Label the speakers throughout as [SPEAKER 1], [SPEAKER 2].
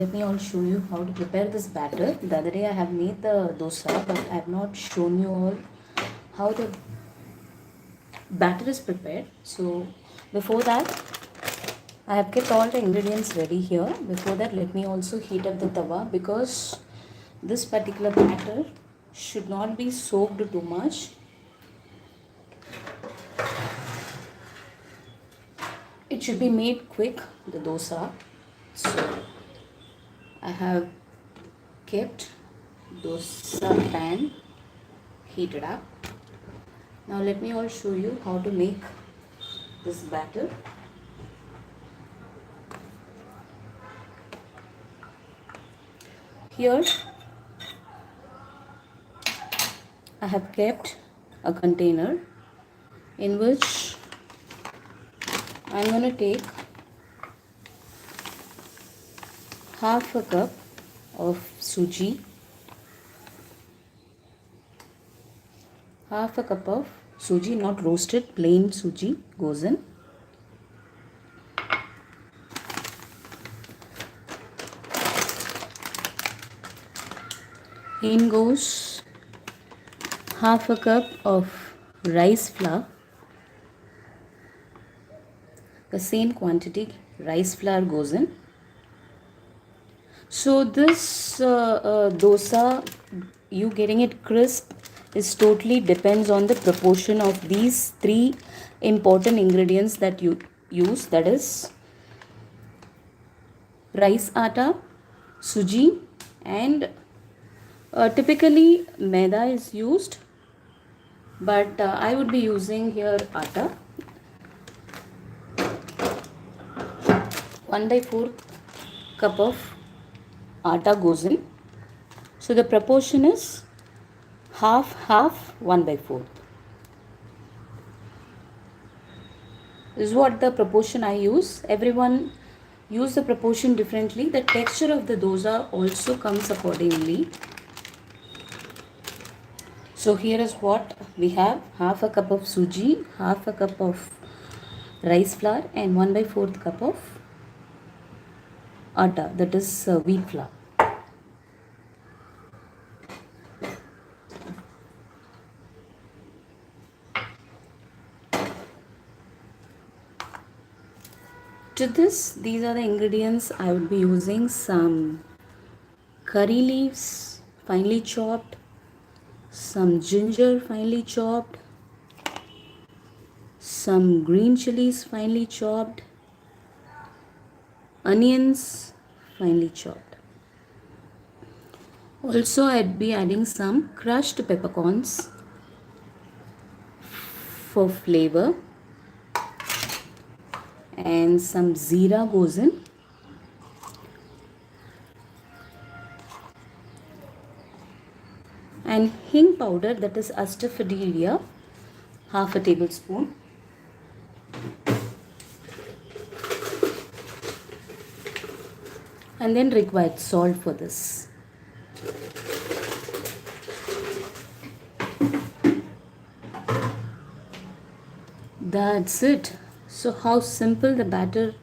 [SPEAKER 1] Let me all show you how to prepare this batter. The other day I have made the dosa, but I have not shown you all how the batter is prepared. So before that, I have kept all the ingredients ready here. Before that, let me also heat up the tawa, because this particular batter should not be soaked too much. It should be made quick, the dosa. So I have kept dosa pan heated up. Now let me all show you how to make this batter. Here I have kept a container in which I am going to take half a cup of suji, not roasted, plain suji goes in. In goes half a cup of rice flour. The same quantity rice flour goes in. So this dosa, you getting it crisp, is totally depends on the proportion of these three important ingredients that you use, that is rice atta, suji, and typically maida is used, but I would be using here atta. 1/4 cup of atta goes in. So the proportion is half, 1/4. This is what the proportion I use. Everyone use the proportion differently. The texture of the dosa also comes accordingly. So here is what we have: half a cup of suji, half a cup of rice flour, and 1/4 cup of atta, that is wheat flour. To this, these are the ingredients I would be using: some curry leaves finely chopped, some ginger finely chopped, some green chilies finely chopped, onions finely chopped. Also, I'd be adding some crushed peppercorns for flavor, and some zeera goes in, and hing powder, that is astaphadilia, half a tablespoon, and then required salt for this. That's it. So how simple the batter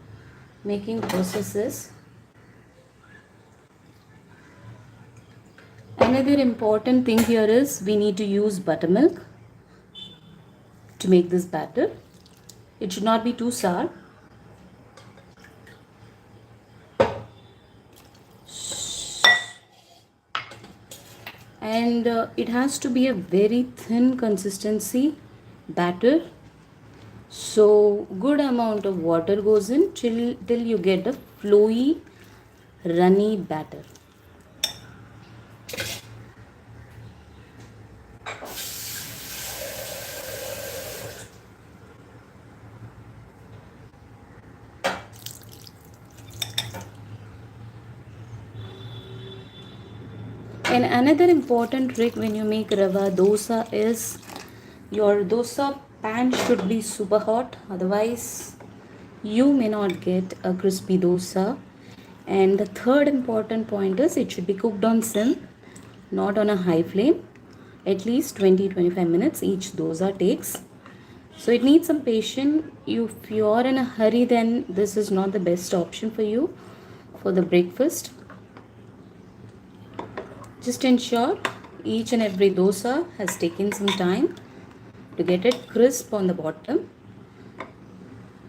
[SPEAKER 1] making process is. Another important thing here is we need to use buttermilk to make this batter. It should not be too sour. And it has to be a very thin consistency batter. So good amount of water goes in till you get a flowy, runny batter. And another important trick when you make rava dosa is your dosa pan should be super hot, otherwise you may not get a crispy dosa. And the third important point is it should be cooked on sim, not on a high flame. At least 20-25 minutes each dosa takes. So it needs some patience. If you are in a hurry, then this is not the best option for you for the breakfast. Just ensure each and every dosa has taken some time to get it crisp on the bottom.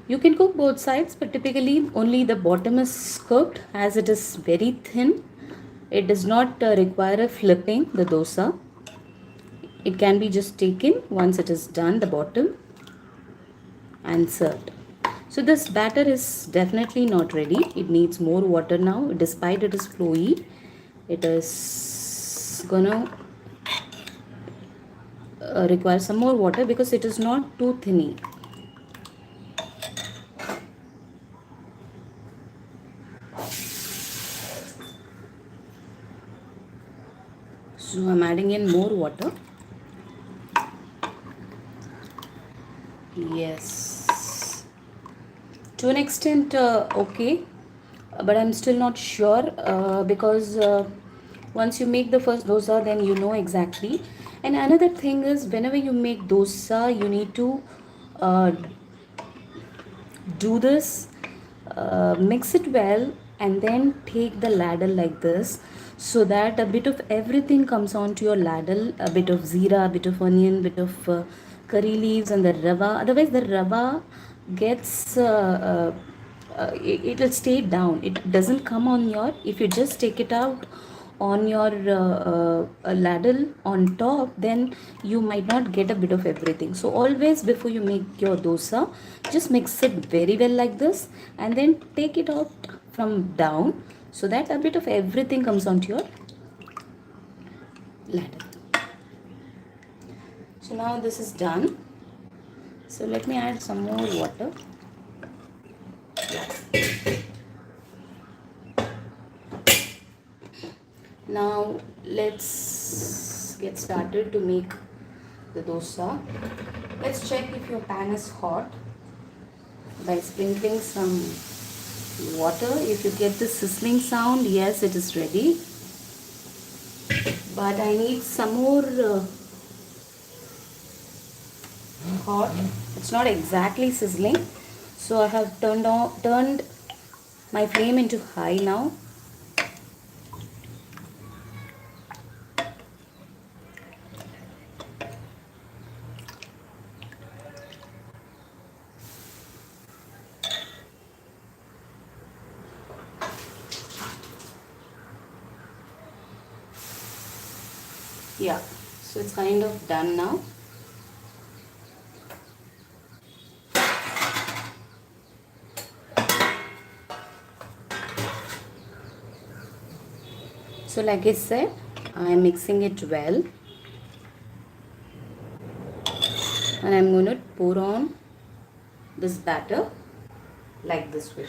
[SPEAKER 1] You can cook both sides, but typically only the bottom is cooked as it is very thin. It does not require a flipping the dosa. It can be just taken once it is done, the bottom, and served. So this batter is definitely not ready. It needs more water now. Despite it is flowy, it is gonna require some more water because it is not too thinny. So I'm adding in more water. Yes, to an extent okay, but I'm still not sure because once you make the first dosa, then you know exactly. And another thing is, whenever you make dosa, you need to uh, do this, mix it well, and then take the ladle like this, so that a bit of everything comes onto your ladle, a bit of zira, a bit of onion, bit of curry leaves, and the rava. Otherwise the rava gets it will stay down. It doesn't come on your, if you just take it out on your ladle on top, then you might not get a bit of everything. So always before you make your dosa, just mix it very well like this, and then take it out from down, so that a bit of everything comes onto your ladle. So now this is done. So let me add some more water. Now let's get started to make the dosa. Let's check if your pan is hot by sprinkling some water. If you get the sizzling sound, yes, it is ready. But I need some more hot. It's not exactly sizzling, so I have turned my flame into high now. Yeah, so it's kind of done now. So like I said, I am mixing it well, and I'm going to pour on this batter like this way.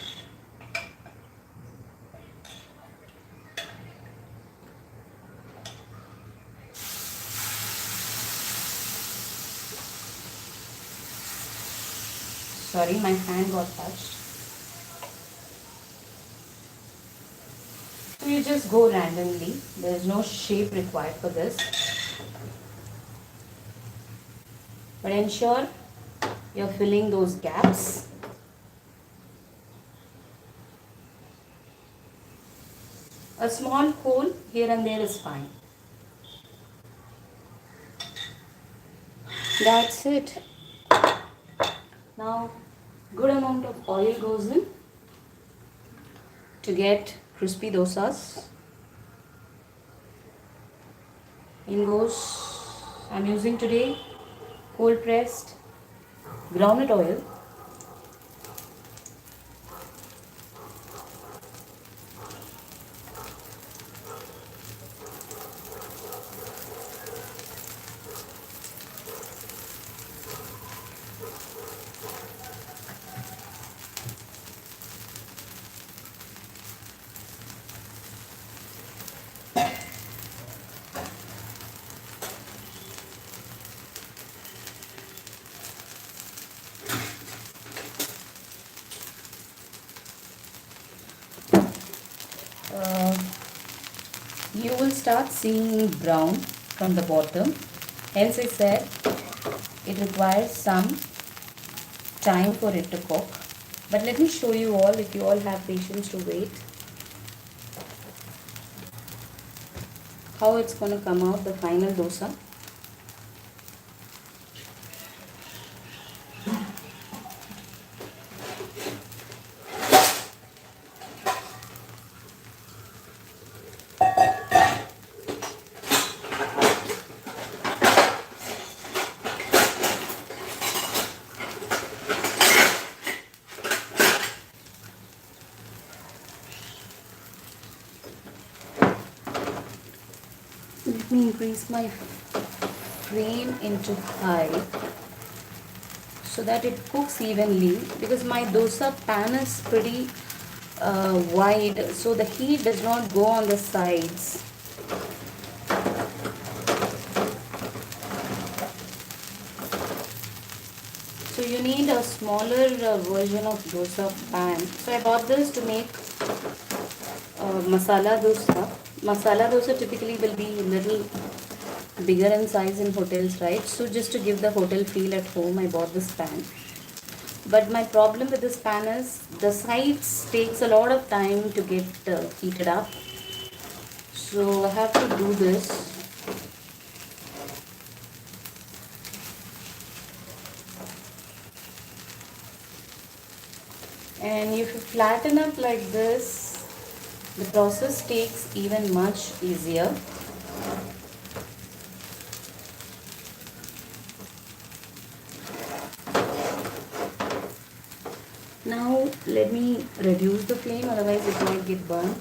[SPEAKER 1] Sorry, my hand got touched. So you just go randomly. There is no shape required for this. But ensure you're filling those gaps. A small hole here and there is fine. That's it. Now, good amount of oil goes in to get crispy dosas. In goes, I'm using today cold pressed groundnut oil. You will start seeing brown from the bottom. Hence I said it requires some time for it to cook. But let me show you all, if you all have patience to wait. how it's going to come out, the final dosa. Let me increase my flame into high so that it cooks evenly, because my dosa pan is pretty wide, so the heat does not go on the sides. So you need a smaller version of dosa pan. So I bought this to make masala dosa. Masala dosa typically will be a little bigger in size in hotels, right? So just to give the hotel feel at home, I bought this pan. But my problem with this pan is the sides takes a lot of time to get heated up. So I have to do this. And if you flatten up like this, the process takes even much easier. Now let me reduce the flame, otherwise it might get burnt.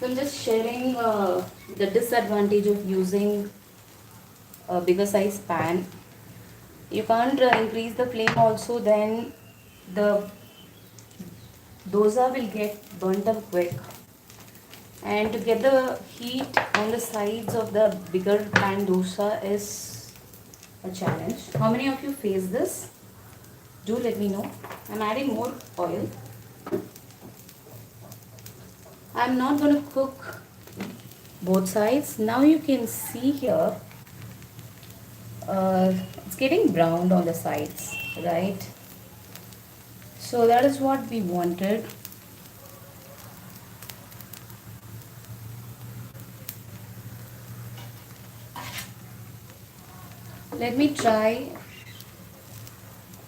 [SPEAKER 1] So I'm just sharing the disadvantage of using a bigger size pan. You can't increase the flame also, then the dosa will get burnt up quick. And to get the heat on the sides of the bigger pan dosa is a challenge. How many of you face this? Do let me know. I'm adding more oil. I'm not going to cook both sides. Now you can see here, it's getting browned on the sides, right? So that is what we wanted. Let me try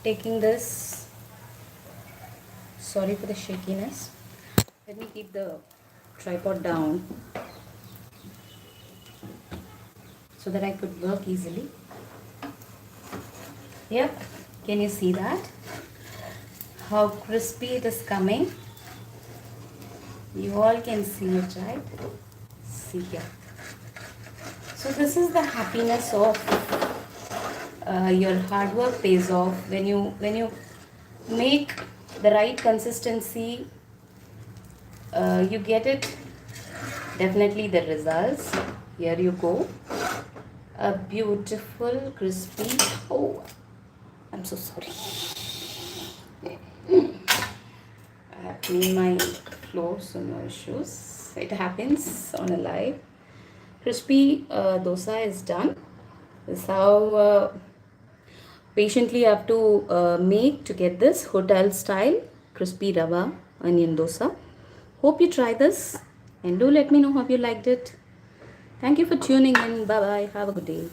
[SPEAKER 1] taking this. Sorry for the shakiness. Let me keep the tripod down so that I could work easily. Yep, can you see that? How crispy it is coming. You all can see it, right? See here. So this is the happiness of your hard work pays off when you make the right consistency. You get it. Definitely the results. Here you go. A beautiful crispy. Oh, I'm so sorry. I have cleaned my floor, so no issues. It happens on a live. Crispy dosa is done. This is how patiently you have to make to get this hotel style crispy rava onion dosa. Hope you try this and do let me know how you liked it. Thank you for tuning in. Bye bye. Have a good day.